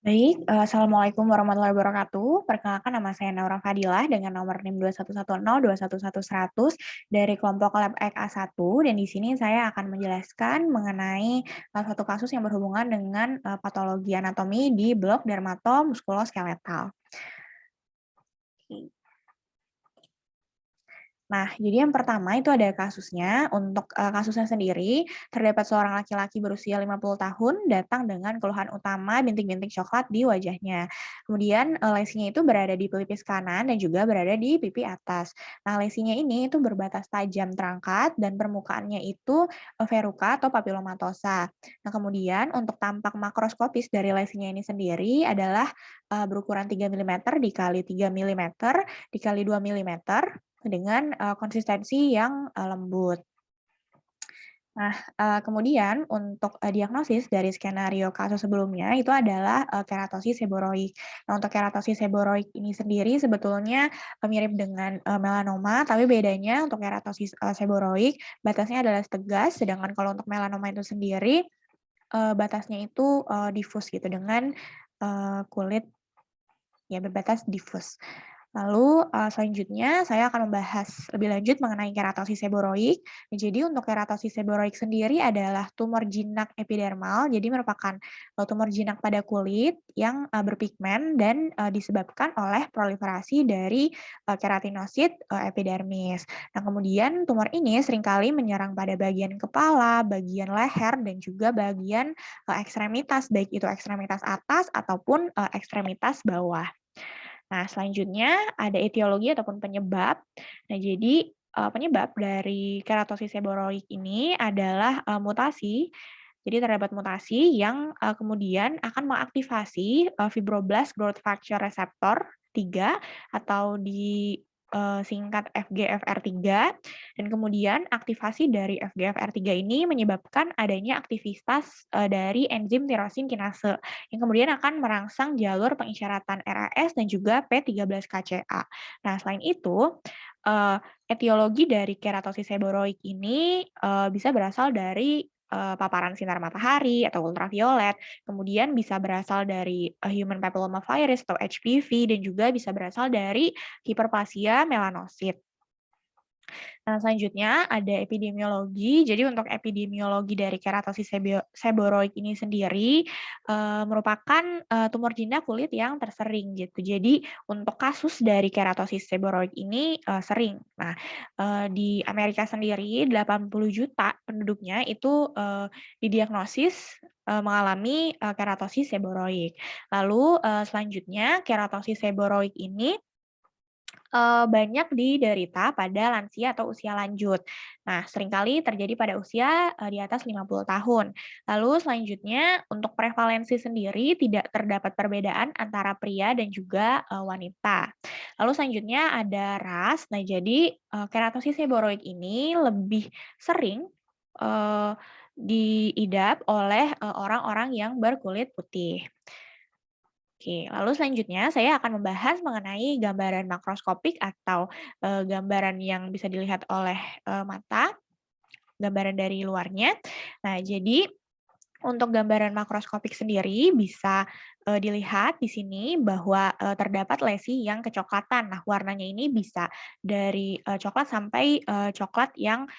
Baik, assalamualaikum warahmatullahi wabarakatuh. Perkenalkan nama saya Naura Fadilah dengan nomor NIM 2110211100 dari kelompok Lab Ek A1 dan di sini saya akan menjelaskan mengenai salah satu kasus yang berhubungan dengan patologi anatomi di blok dermatomuskuloskeletal. Nah, jadi yang pertama itu ada kasusnya. Untuk kasusnya sendiri, terdapat seorang laki-laki berusia 50 tahun datang dengan keluhan utama bintik-bintik coklat di wajahnya. Kemudian lesinya itu berada di pelipis kanan dan juga berada di pipi atas. Nah, lesinya ini itu berbatas tajam terangkat dan permukaannya itu verruca atau papilomatosa. Nah, kemudian untuk tampak makroskopis dari lesinya ini sendiri adalah berukuran 3 mm dikali 3 mm dikali 2 mm dengan konsistensi yang lembut. Nah, kemudian untuk diagnosis dari skenario kasus sebelumnya itu adalah keratosis seboroik. Nah, untuk keratosis seboroik ini sendiri sebetulnya mirip dengan melanoma, tapi bedanya untuk keratosis seboroik batasnya adalah tegas, sedangkan kalau untuk melanoma itu sendiri batasnya itu difus gitu dengan kulit ya berbatas difus. Lalu, selanjutnya saya akan membahas lebih lanjut mengenai keratosis seboroik. Jadi untuk keratosis seboroik sendiri adalah tumor jinak epidermal, jadi merupakan tumor jinak pada kulit yang berpigmen dan disebabkan oleh proliferasi dari keratinosit epidermis. Nah, kemudian tumor ini seringkali menyerang pada bagian kepala, bagian leher, dan juga bagian ekstremitas, baik itu ekstremitas atas ataupun ekstremitas bawah. Nah, selanjutnya ada etiologi ataupun penyebab. Nah, jadi, penyebab dari keratosis seboroik ini adalah, mutasi. Jadi terdapat mutasi yang, kemudian akan mengaktifasi, fibroblast growth factor receptor 3 atau singkat FGFR3 dan kemudian aktivasi dari FGFR3 ini menyebabkan adanya aktivitas, dari enzim tirosin kinase yang kemudian akan merangsang jalur pengisyaratan RAS dan juga P13KCA. Nah, selain itu, eee, etiologi dari keratosis seboroik ini, bisa berasal dari, paparan sinar matahari atau ultraviolet, kemudian bisa berasal dari, human papillomavirus atau HPV, dan juga bisa berasal dari hiperplasia melanosit. Nah, selanjutnya ada epidemiologi. Jadi untuk epidemiologi dari keratosis seboroik ini sendiri, merupakan, tumor jinak kulit yang tersering gitu. Jadi untuk kasus dari keratosis seboroik ini, sering. Nah, di Amerika sendiri 80 juta penduduknya itu, didiagnosis, mengalami, keratosis seboroik. Lalu, selanjutnya keratosis seboroik ini banyak diderita pada lansia atau usia lanjut. Nah, seringkali terjadi pada usia, di atas 50 tahun. Lalu selanjutnya untuk prevalensi sendiri tidak terdapat perbedaan antara pria dan juga, wanita. Lalu selanjutnya ada ras. Nah, jadi, keratosis seboroid ini lebih sering, eee, diidap oleh, orang-orang yang berkulit putih. Oke, lalu selanjutnya saya akan membahas mengenai gambaran makroskopik atau, gambaran yang bisa dilihat oleh, mata, gambaran dari luarnya. Nah, jadi untuk gambaran makroskopik sendiri bisa, dilihat di sini bahwa, terdapat lesi yang kecoklatan. Nah, warnanya ini bisa dari, coklat sampai, coklat yang,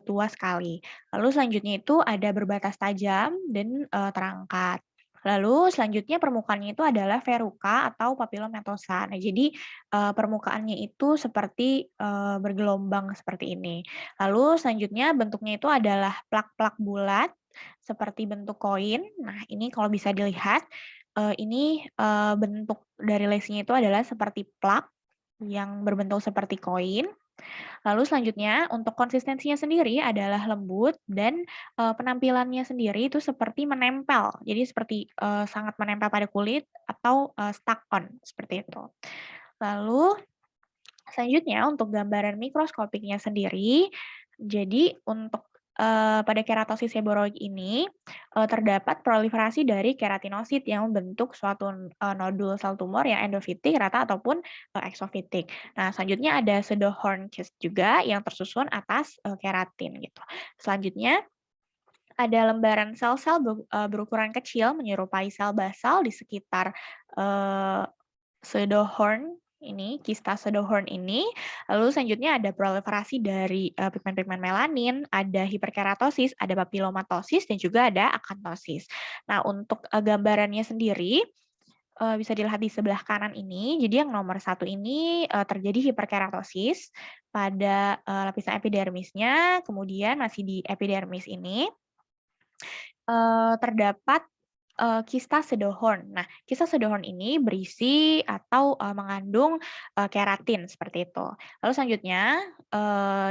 tua sekali. Lalu selanjutnya itu ada berbatas tajam dan, terangkat. Lalu selanjutnya permukaannya itu adalah verruca atau papilomatosa. Nah, jadi, permukaannya itu seperti, bergelombang seperti ini. Lalu selanjutnya bentuknya itu adalah plak-plak bulat seperti bentuk koin. Nah, ini kalau bisa dilihat, ini, bentuk dari lesinya itu adalah seperti plak yang berbentuk seperti koin. Lalu selanjutnya untuk konsistensinya sendiri adalah lembut dan, penampilannya sendiri itu seperti menempel. Jadi seperti, sangat menempel pada kulit atau, stuck on, seperti itu. Lalu selanjutnya untuk gambaran mikroskopiknya sendiri, jadi untuk, pada keratosis seboroid ini, terdapat proliferasi dari keratinosit yang membentuk suatu, nodul sel tumor yang endofitik, rata ataupun, eksofitik. Nah, selanjutnya ada pseudohorn cyst juga yang tersusun atas, keratin gitu. Selanjutnya Ada lembaran sel-sel berukuran kecil menyerupai sel basal di sekitar, eee, pseudohorn ini, kista pseudohorn ini. Lalu selanjutnya ada proliferasi dari, pigmen-pigmen melanin, ada hiperkeratosis, ada papilomatosis, dan juga ada akanthosis. Nah, untuk, gambarannya sendiri, bisa dilihat di sebelah kanan ini. Jadi yang nomor satu ini, terjadi hiperkeratosis pada, lapisan epidermisnya, kemudian masih di epidermis ini terdapat, kista pseudohorn. Nah, kista pseudohorn ini berisi atau, mengandung, keratin seperti itu. Lalu selanjutnya,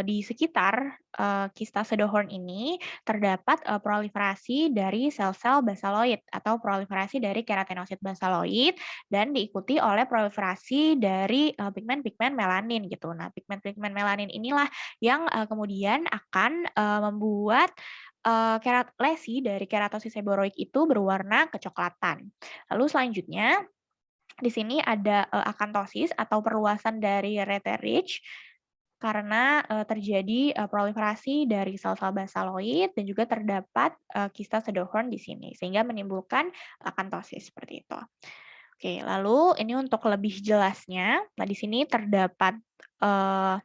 di sekitar, kista pseudohorn ini terdapat, proliferasi dari sel-sel basaloid atau proliferasi dari keratinosit basaloid dan diikuti oleh proliferasi dari, pigmen-pigmen melanin gitu. Nah, pigmen-pigmen melanin inilah yang, kemudian akan, membuat lesi dari keratosis seboroik itu berwarna kecoklatan. Lalu selanjutnya, di sini ada, akanthosis atau perluasan dari Reiterich karena, terjadi, proliferasi dari sel-sel basaloid dan juga terdapat, kista pseudohorn di sini, sehingga menimbulkan akanthosis seperti itu. Oke, lalu ini untuk lebih jelasnya, nah di sini terdapat, eee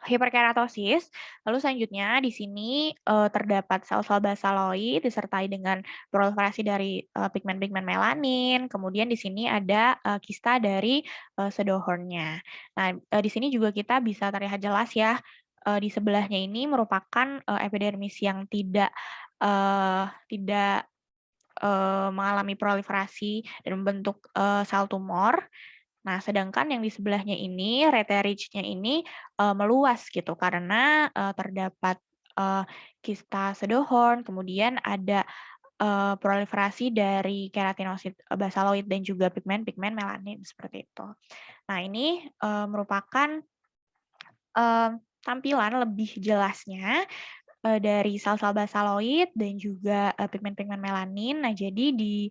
hiperkeratosis, lalu selanjutnya di sini, terdapat sel-sel basaloid disertai dengan proliferasi dari, pigmen-pigmen melanin, kemudian di sini ada, kista dari, pseudohorn-nya. Nah, di sini juga kita bisa terlihat jelas ya, di sebelahnya ini merupakan, epidermis yang tidak mengalami proliferasi dan membentuk, sel tumor. Nah, sedangkan yang di sebelahnya ini, Reiterich-nya ini, meluas gitu karena, terdapat, eee, kista pseudohorn, kemudian ada, proliferasi dari keratinosit, basaloid dan juga pigmen-pigmen melanin, seperti itu. Nah, ini, merupakan, tampilan lebih jelasnya, dari sel-sel basaloid dan juga, pigmen-pigmen melanin. Nah, jadi di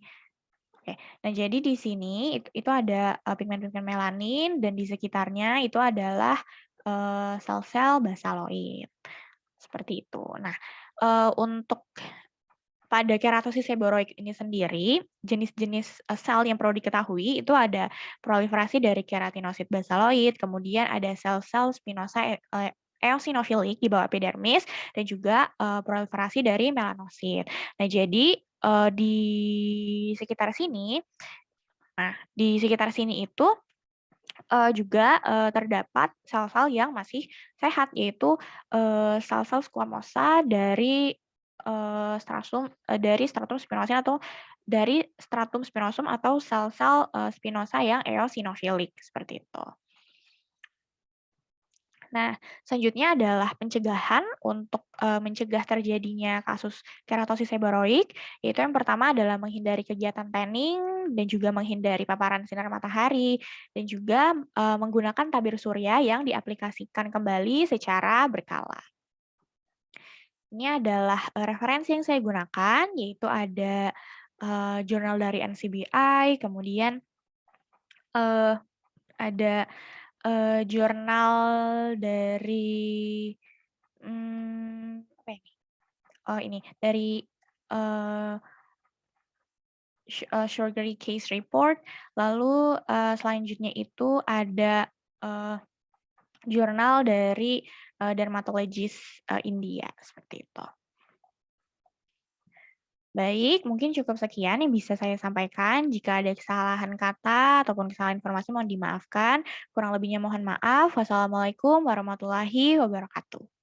Oke. Nah, jadi di sini itu ada, pigmen-pigmen melanin dan di sekitarnya itu adalah, sel-sel basaloid, seperti itu. Nah, untuk pada keratosis seboroid ini sendiri, jenis-jenis, sel yang perlu diketahui itu ada proliferasi dari keratinosit basaloid, kemudian ada sel-sel spinosa eosinofilik di bawah epidermis, dan juga, proliferasi dari melanosit. Nah, jadi, di sekitar sini itu, juga, terdapat sel-sel yang masih sehat, yaitu, sel-sel squamosa dari stratum spinosum atau sel-sel, spinosa yang eosinofilik, seperti itu. Nah, selanjutnya adalah pencegahan untuk, mencegah terjadinya kasus keratosis seboroik, yaitu yang pertama adalah menghindari kegiatan tanning dan juga menghindari paparan sinar matahari, dan juga, menggunakan tabir surya yang diaplikasikan kembali secara berkala. Ini adalah, referensi yang saya gunakan, yaitu ada, jurnal dari NCBI, kemudian, eee, ada, jurnal dari, apa ini? Oh ini, dari, eee, Shougary Case Report, lalu, selanjutnya itu ada, eee, jurnal dari, dermatologis, India, seperti itu. Baik, mungkin cukup sekian yang bisa saya sampaikan. Jika ada kesalahan kata ataupun kesalahan informasi mohon dimaafkan. Kurang lebihnya mohon maaf. Wassalamualaikum warahmatullahi wabarakatuh.